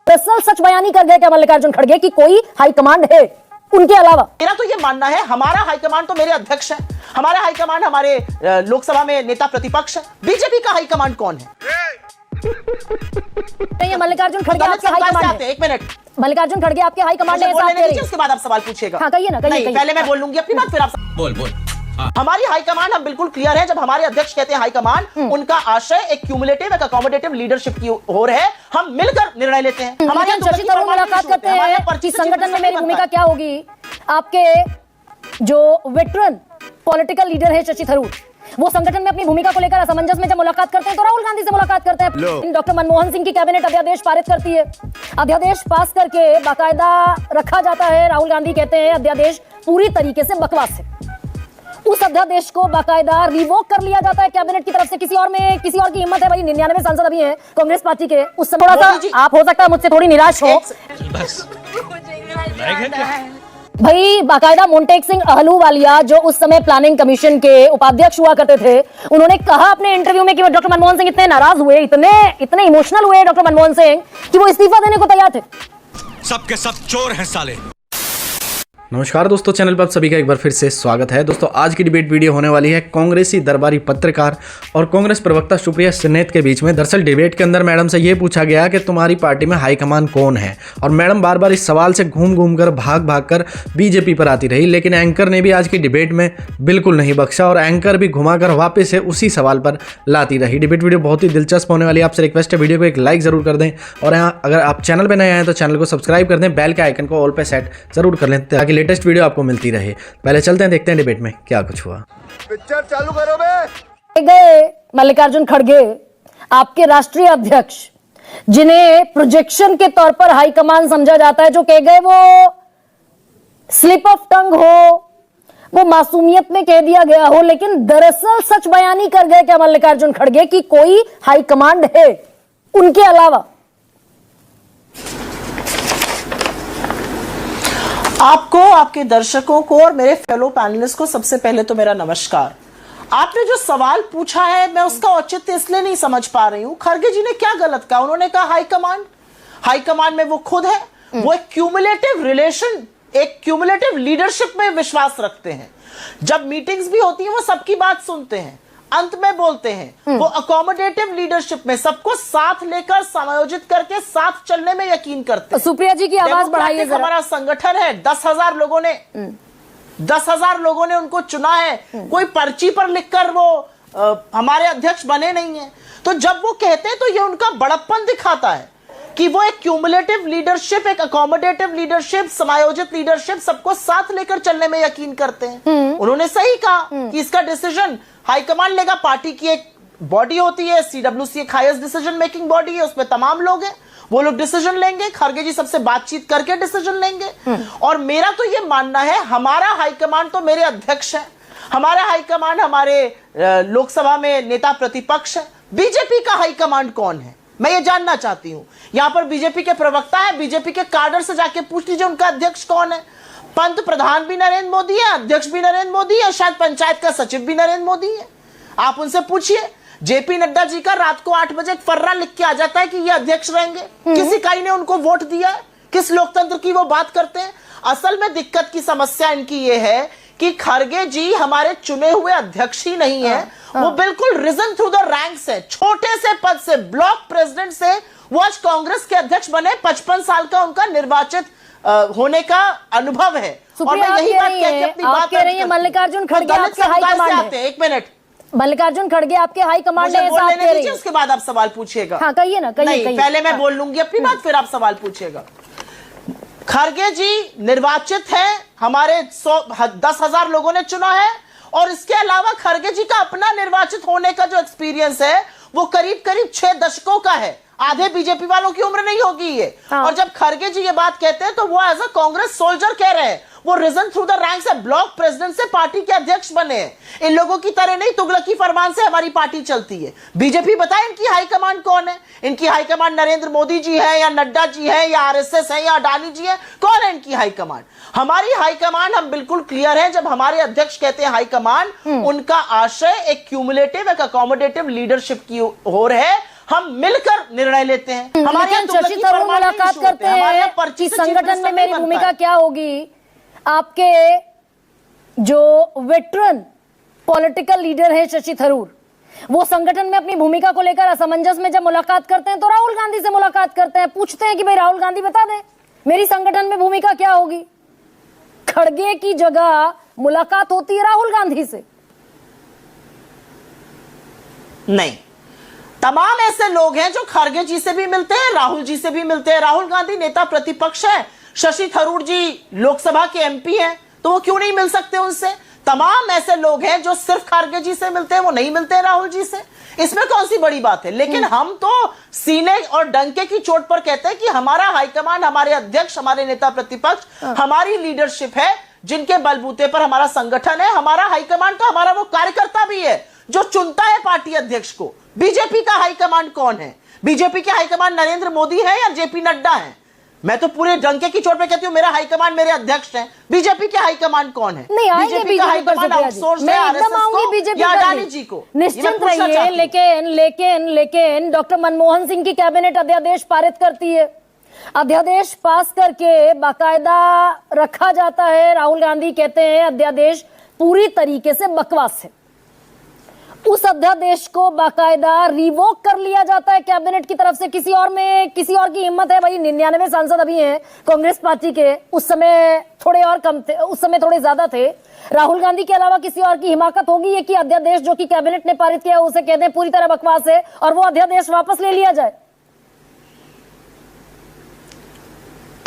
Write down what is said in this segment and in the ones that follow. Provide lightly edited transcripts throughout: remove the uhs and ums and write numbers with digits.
दरअसल सच बयानी कर गए क्या मल्लिकार्जुन खड़गे कि कोई हाईकमांड है उनके अलावा? मेरा तो ये मानना है हमारा हाईकमांड तो मेरे अध्यक्ष है, हमारा हाईकमांड हमारे लोकसभा में नेता प्रतिपक्ष है। बीजेपी का हाईकमांड कौन है? नहीं, मल्लिकार्जुन खड़गे आपके हाईकमांड है। एक मिनट, मल्लिकार्जुन खड़गे आपके हाईकमांड है, उसके बाद आप सवाल पूछिएगा। हाँ कहिए ना, कहिए। पहले मैं बोल लूंगी अपनी बात, फिर आप बोल। हमारी हाईकमांड हम बिल्कुल क्लियर है। जब हमारे अध्यक्ष कहते हैं हाईकमांड, उनका आशय एक क्यूमुलेटिव एक अकोमोडेटिव लीडरशिप की ओर है। हम मिलकर निर्णय लेते हैं। हमारे शशि थरूर मुलाकात करते हैं कि संगठन में मेरी भूमिका क्या होगी। आपके जो वेटरन पॉलिटिकल लीडर है शशि थरूर, वो संगठन में अपनी भूमिका को लेकर असमंजस में जब मुलाकात करते हैं तो राहुल गांधी से मुलाकात करते हैं। डॉक्टर मनमोहन सिंह की कैबिनेट अध्यादेश पारित करती है, अध्यादेश पास करके बाकायदा रखा जाता है। राहुल गांधी कहते हैं अध्यादेश पूरी तरीके से बकवास है। उस अध्यादेश को बाकायदा रिवोक कर लिया जाता है कैबिनेट की तरफ से। किसी और की हिम्मत है भाई? 99 सांसद अभी हैं कांग्रेस पार्टी के। उस समय थोड़ा सा आप हो सकता है मुझसे थोड़ी निराश हो भाई। बाकायदा मोन्टेक सिंह अहलूवालिया जो उस समय प्लानिंग कमीशन के उपाध्यक्ष हुआ करते थे, उन्होंने कहा अपने इंटरव्यू में कि डॉक्टर मनमोहन सिंह इतने नाराज हुए, इतने इमोशनल हुए डॉक्टर मनमोहन सिंह कि वो इस्तीफा देने को तैयार थे। सबके सब चोर हैं साले। नमस्कार दोस्तों, चैनल पर आप सभी का एक बार फिर से स्वागत है। दोस्तों आज की डिबेट वीडियो होने वाली है कांग्रेसी दरबारी पत्रकार और कांग्रेस प्रवक्ता सुप्रिया सुनेत के बीच में। दरअसल डिबेट के अंदर मैडम से ये पूछा गया कि तुम्हारी पार्टी में हाईकमान कौन है, और मैडम बार बार इस सवाल से घूम कर भाग कर बीजेपी पर आती रही। लेकिन एंकर ने भी आज की डिबेट में बिल्कुल नहीं बख्शा और एंकर भी घुमाकर वापस से उसी सवाल पर लाती रही। डिबेट वीडियो बहुत ही दिलचस्प होने वाली है। आपसे रिक्वेस्ट है वीडियो को एक लाइक जरूर कर दें, और यहाँ अगर आप चैनल पर नए आए तो चैनल को सब्सक्राइब कर दें, बेल के आइकन को ऑल पे सेट जरूर कर लें ताकि लेटेस्ट वीडियो आपको मिलती रहे। पहले चलते हैं, देखते हैं डिबेट में क्या कुछ हुआ। पिक्चर चालू करो बे। गए मल्लिकार्जुन खड़गे, आपके राष्ट्रीय अध्यक्ष, जिन्हें प्रोजेक्शन के तौर पर हाईकमान समझा जाता है, जो कह गए वो स्लिप ऑफ टंग हो, वो मासूमियत में कह दिया गया हो, लेकिन दरअसल सच बयानी कर गए क्या मल्लिकार्जुन खड़गे कि कोई हाईकमांड है उनके अलावा? आपको, आपके दर्शकों को और मेरे फेलो पैनलिस्ट को सबसे पहले तो मेरा नमस्कार। आपने जो सवाल पूछा है मैं उसका औचित्य इसलिए नहीं समझ पा रही हूं। खड़गे जी ने क्या गलत कहा? उन्होंने कहा हाईकमांड में वो खुद है, वो एक क्यूमुलेटिव रिलेशन, एक क्यूमुलेटिव लीडरशिप में विश्वास रखते हैं। जब मीटिंग्स भी होती हैं वो सबकी बात सुनते हैं, अंत में बोलते हैं। वो अकोमोडेटिव लीडरशिप में सबको साथ लेकर समायोजित करके साथ चलने में यकीन करते हैं। सुप्रिया जी की आवाज बढ़ाइए जरा। हमारा संगठन है, 10,000 लोगों ने उनको चुना है। कोई पर्ची पर लिखकर वो हमारे अध्यक्ष बने नहीं है। तो जब वो कहते हैं तो ये उनका बड़प्पन दिखाता है कि वो एक क्यूमुलेटिव लीडरशिप, एक अकोमोडेटिव लीडरशिप, समायोजित लीडरशिप, सबको साथ लेकर चलने में यकीन करते हैं। उन्होंने सही कहा कि इसका डिसीजन हाईकमांड लेगा। पार्टी की एक बॉडी होती है, सीडब्ल्यूसी एक हाईएस्ट डिसीजन मेकिंग बॉडी है, उसमें तमाम लोग हैं, वो लोग डिसीजन लेंगे। खड़गे जी सबसे बातचीत करके डिसीजन लेंगे। और मेरा तो ये मानना है हमारा हाईकमांड तो मेरे अध्यक्ष है, हमारा हाईकमांड हमारे लोकसभा में नेता प्रतिपक्ष है। बीजेपी का हाईकमांड कौन है मैं ये जानना चाहती हूं। यहां पर बीजेपी के प्रवक्ता है, बीजेपी के कार्डर से जाके पूछ लीजिए उनका अध्यक्ष कौन है। पंत प्रधान भी नरेंद्र मोदी है, अध्यक्ष भी नरेंद्र मोदी है, शायद पंचायत का सचिव भी नरेंद्र मोदी है। आप उनसे पूछिए। जेपी नड्डा जी का रात को 8 बजे एक फर्रा लिख के आ जाता है कि ये अध्यक्ष रहेंगे। किस इकाई ने उनको वोट दिया है? किस लोकतंत्र की वो बात करते हैं? असल में दिक्कत की समस्या इनकी ये है कि खड़गे जी हमारे चुने हुए अध्यक्ष ही नहीं है, वो बिल्कुल रिजन थ्रू द रैंक्स है। छोटे से पद से, ब्लॉक प्रेसिडेंट से वो आज कांग्रेस के अध्यक्ष बने। 55 साल का उनका निर्वाचित होने का अनुभव है। और मैं यही बात कहकर अपनी बात कह रही है मल्लिकार्जुन खड़गे आपके हाईकमांड है। एक मिनट, मल्लिकार्जुन खड़गे आपके हाईकमांड है, ऐसा आप कह रही हैं। उसके बाद आप सवाल पूछिएगा। हाँ कहिए ना, कहिए। पहले मैं बोल लूंगी अपनी बात, फिर आप सवाल पूछिएगा। खड़गे जी निर्वाचित हैं, हमारे 10,000 लोगों ने चुना है। और इसके अलावा खड़गे जी का अपना निर्वाचित होने का जो एक्सपीरियंस है वो करीब 6 दशकों का है। आधे बीजेपी वालों की उम्र नहीं होगी ये। और जब खड़गे जी ये बात कहते हैं तो वो एज अ कांग्रेस सोल्जर कह रहे हैं। वो रिजन थ्रू द रैंक्स है, ब्लॉक प्रेसिडेंट से पार्टी के अध्यक्ष बने हैं। इन लोगों की तरह नहीं तुगलकी फरमान से हमारी पार्टी चलती है। बीजेपी बताए इनकी हाईकमांड कौन है? इनकी हाईकमांड नरेंद्र मोदी जी है या नड्डा जी है या आरएसएस है या अडानी जी है? कौन है इनकी हाईकमांड? हमारी हाईकमांड हम बिल्कुल क्लियर है। जब हमारे अध्यक्ष कहते हैं हाईकमांड, उनका आशय एक क्यूमुलेटिव एक अकोमोडेटिव लीडरशिप की ओर है। हम मिलकर निर्णय लेते हैं। हमारे यहाँ लेकिन शशि तुगलकी थरूर फरमान नहीं मुलाकात शुरू होते, करते हमारे यहाँ हैं पर्ची कि से चीफ संगठन में मिनिस्टर मेरी नहीं भूमिका बनता है। क्या होगी। आपके जो वेटरन पॉलिटिकल लीडर है शशि थरूर, वो संगठन में अपनी भूमिका को लेकर असमंजस में जब मुलाकात करते हैं तो राहुल गांधी से मुलाकात करते हैं, पूछते हैं कि भाई राहुल गांधी बता दें मेरी संगठन में भूमिका क्या होगी। खड़गे की जगह मुलाकात होती है राहुल गांधी से। नहीं, तमाम ऐसे लोग हैं जो खड़गे जी से भी मिलते हैं, राहुल जी से भी मिलते हैं। राहुल गांधी नेता प्रतिपक्ष है, शशि थरूर जी लोकसभा के एमपी हैं, तो वो क्यों नहीं मिल सकते उनसे। तमाम ऐसे लोग हैं जो सिर्फ खड़गे जी से मिलते हैं, वो नहीं मिलते हैं राहुल जी से। इसमें कौन सी बड़ी बात है। लेकिन हम तो सीने और डंके की चोट पर कहते हैं कि हमारा हाईकमांड, हमारे अध्यक्ष, हमारे नेता प्रतिपक्ष, हमारी लीडरशिप है जिनके बलबूते पर हमारा संगठन है। हमारा हाईकमांड तो हमारा वो कार्यकर्ता भी है जो चुनता है पार्टी अध्यक्ष को। बीजेपी का हाईकमांड कौन है? बीजेपी के हाईकमांड नरेंद्र मोदी है या जेपी नड्डा है? मैं तो पूरे डंके की चोट पे कहती हूँ मेरा हाईकमांड मेरे अध्यक्ष हैं। बीजेपी के हाईकमांड कौन है? नहीं आएंगे का बीजेपी पर हाईकमांड सुप्रिया जी, आउटसोर्स मैं है एकदम आरएसएस आऊंगी को बीजेपी या पर अडानी भी। जी को। निश्चिंत रहिए, लेकिन डॉक्टर मनमोहन सिंह की कैबिनेट अध्यादेश पारित करती है। अध्यादेश पास करके बाकायदा रखा जाता है। राहुल गांधी कहते हैं अध्यादेश पूरी तरीके से बकवास है। उस अध्यादेश को बाकायदा रिवोक कर लिया जाता है कैबिनेट की तरफ से। किसी और की हिम्मत है भाई? 99 सांसद अभी हैं कांग्रेस पार्टी के, उस समय थोड़े और कम थे, उस समय थोड़े ज्यादा थे। राहुल गांधी के अलावा किसी और की हिमाकत होगी ये कि अध्यादेश जो कि कैबिनेट ने पारित किया उसे कहते हैं पूरी तरह बकवास है और वो अध्यादेश वापस ले लिया जाए।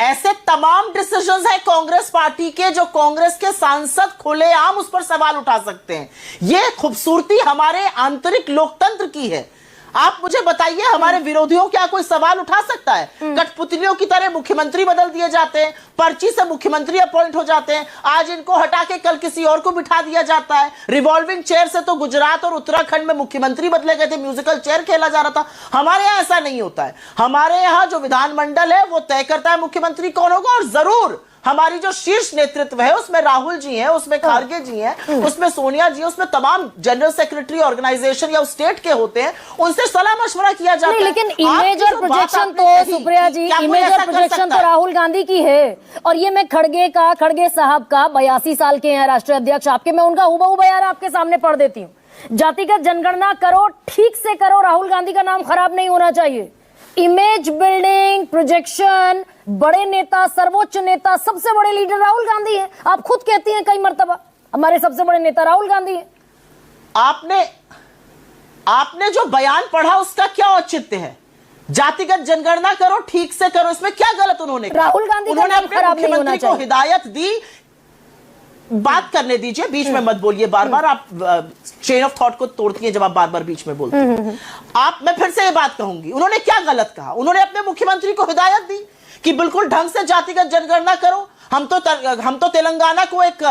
ऐसे तमाम डिसीजंस हैं कांग्रेस पार्टी के जो कांग्रेस के सांसद खुलेआम उस पर सवाल उठा सकते हैं। यह खूबसूरती हमारे आंतरिक लोकतंत्र की है। आप मुझे बताइए हमारे विरोधियों क्या कोई सवाल उठा सकता है? कठपुतलियों की तरह मुख्यमंत्री बदल दिए जाते हैं, पर्ची से मुख्यमंत्री अपॉइंट हो जाते हैं, आज इनको हटा के कल किसी और को बिठा दिया जाता है। रिवॉल्विंग चेयर से तो गुजरात और उत्तराखंड में मुख्यमंत्री बदले गए थे, म्यूजिकल चेयर खेला जा रहा था। हमारे यहाँ ऐसा नहीं होता है। हमारे यहाँ जो विधानमंडल है वो तय करता है मुख्यमंत्री कौन होगा। और जरूर हमारी जो शीर्ष नेतृत्व है उसमें राहुल जी हैं, उसमें खड़गे जी हैं, उसमें सोनिया जी हैं, उसमें तमाम जनरल सेक्रेटरी ऑर्गेनाइजेशन या स्टेट के होते हैं, उनसे सलाह मशवरा किया जाता है। लेकिन इमेज और प्रोजेक्शन तो सुप्रिया जी, इमेज और प्रोजेक्शन तो राहुल गांधी की है। और ये मैं खड़गे साहब का 82 साल के हैं राष्ट्रीय अध्यक्ष आपके, मैं उनका हुबहू बयान आपके सामने पढ़ देती हूँ। जातिगत जनगणना करो, ठीक से करो, राहुल गांधी का नाम खराब नहीं होना चाहिए। इमेज बिल्डिंग, प्रोजेक्शन, बड़े नेता, सर्वोच्च नेता, सबसे बड़े लीडर राहुल गांधी हैं। आप खुद कहती हैं कई मर्तबा हमारे सबसे बड़े नेता राहुल गांधी हैं। आपने जो बयान पढ़ा उसका क्या औचित्य है? जातिगत जनगणना करो, ठीक से करो, इसमें क्या गलत उन्होंने कहा? राहुल गांधी का उन्होंने नाम अपने खराब नहीं होना मुख्यमंत्री को चाहिए। हिदायत दी, बात करने दीजिए, बीच में मत बोलिए बार बार। आप चेन ऑफ थॉट को तोड़ती हैं जब आप बार बार बीच में बोलते हैं। मैं फिर से ये बात कहूंगी, उन्होंने क्या गलत कहा? उन्होंने अपने मुख्यमंत्री को हिदायत दी कि बिल्कुल ढंग से जातिगत जनगणना करो। हम तो तेलंगाना को एक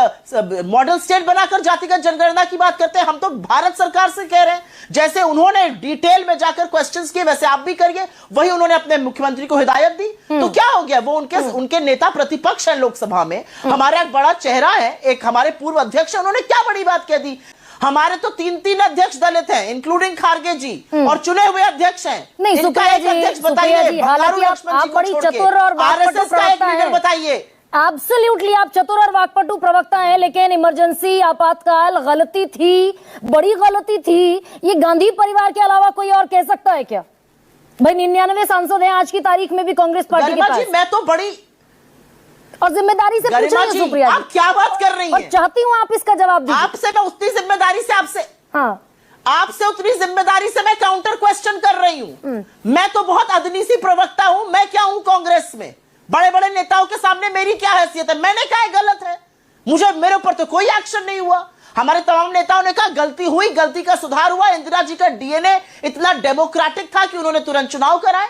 मॉडल स्टेट बनाकर जातिगत जनगणना की बात करते हैं। हम तो भारत सरकार से कह रहे हैं जैसे उन्होंने डिटेल में जाकर क्वेश्चंस किए वैसे आप भी करिए। वही उन्होंने अपने मुख्यमंत्री को हिदायत दी। तो क्या हो गया? वो उनके नेता प्रतिपक्ष हैं लोकसभा में, हमारा एक बड़ा चेहरा है, एक हमारे पूर्व अध्यक्ष है, उन्होंने क्या बड़ी बात कह दी? हमारे तो 3 अध्यक्ष दलित हैं, इंक्लूडिंग खड़गे जी, और चुने हुए अध्यक्ष हैं। नहीं सुप्रिया जी, हालांकि आप बड़ी चतुर और वाकपटु प्रवक्ता हैं, बताइए। एब्सोल्युटली आप चतुर और वाकपटु प्रवक्ता हैं, लेकिन इमरजेंसी, आपातकाल, गलती थी, बड़ी गलती थी। ये गांधी परिवार के अलावा कोई और कह सकता है क्या? भाई 99 सांसद हैं आज की तारीख में भी कांग्रेस पार्टी के पास। मैं तो बड़ी और जिम्मेदारी से पूछ रही हूं सुप्रिया जी, आप क्या बात कर रही हैं? और चाहती हूं आप इसका जवाब दीजिए। आपसे मैं उतनी जिम्मेदारी से आपसे उतनी जिम्मेदारी से मैं काउंटर क्वेश्चन कर रही हूं। मैं तो बहुत अदनी सी प्रवक्ता हूं। मैं क्या हूं कांग्रेस में? बड़े बड़े नेताओं के सामने मेरी क्या हैसियत है? मैंने कहा गलत है, मेरे ऊपर तो कोई एक्शन नहीं हुआ। हमारे तमाम नेताओं ने कहा गलती हुई, गलती का सुधार हुआ। इंदिरा जी का डीएनए इतना डेमोक्रेटिक था कि उन्होंने तुरंत चुनाव कराए।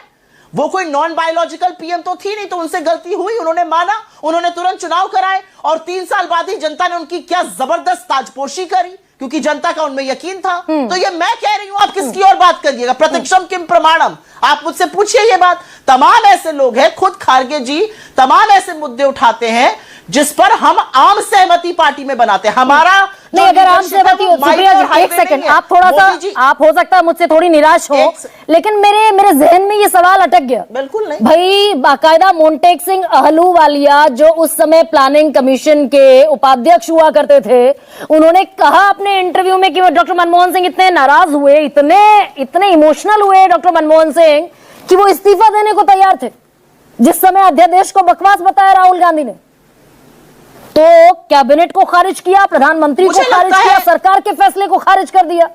वो कोई नॉन बायोलॉजिकल पीएम तो थी नहीं, तो उनसे गलती हुई, उन्होंने माना, उन्होंने तुरंत चुनाव कराए। और 3 साल बाद ही जनता ने उनकी क्या जबरदस्त ताजपोशी करी, क्योंकि जनता का उनमें यकीन था। तो ये मैं कह रही हूं, आप किसकी और बात करिएगा? प्रत्यक्षम किम प्रमाणम, आप मुझसे पूछिए ये बात। तमाम ऐसे लोग हैं, खुद खड़गे जी तमाम ऐसे मुद्दे उठाते हैं जिस पर हम आम सहमति पार्टी में बनाते हैं। हमारा नहीं, अगर आपसे बात सुप्रिया जी, एक सेकंड, आप थोड़ा सा, आप हो सकता है मुझसे थोड़ी निराश हो, लेकिन मेरे जहन में ये सवाल अटक गया। बिल्कुल नहीं भाई, बाकायदा मोन्टेक सिंह अहलूवालिया जो उस समय प्लानिंग कमीशन के उपाध्यक्ष हुआ करते थे, उन्होंने कहा अपने इंटरव्यू में कि वो डॉक्टर मनमोहन सिंह इतने नाराज हुए, इतने इमोशनल हुए डॉक्टर मनमोहन सिंह, कि वो इस्तीफा देने को तैयार थे, जिस समय अध्यादेश को बकवास बताया राहुल गांधी ने। तो कैबिनेट को खारिज किया, प्रधानमंत्री को खारिज किया, सरकार के फैसले को खारिज कर दिया।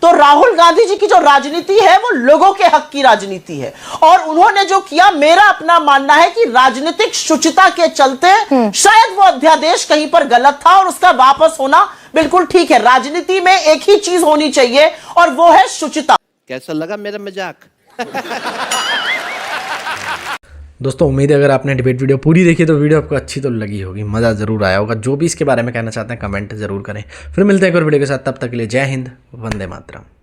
तो राहुल गांधी जी की जो राजनीति है वो लोगों के हक की राजनीति है, और उन्होंने जो किया, मेरा अपना मानना है कि राजनीतिक शुचिता के चलते शायद वो अध्यादेश कहीं पर गलत था और उसका वापस होना बिल्कुल ठीक है। राजनीति में एक ही चीज होनी चाहिए और वो है शुचिता। कैसा लगा मेरा मजाक? दोस्तों उम्मीद है अगर आपने डिबेट वीडियो पूरी देखी तो वीडियो आपको अच्छी तो लगी होगी, मज़ा ज़रूर आया होगा। जो भी इसके बारे में कहना चाहते हैं कमेंट ज़रूर करें। फिर मिलते हैं एक और वीडियो के साथ, तब तक के लिए जय हिंद, वंदे मातरम।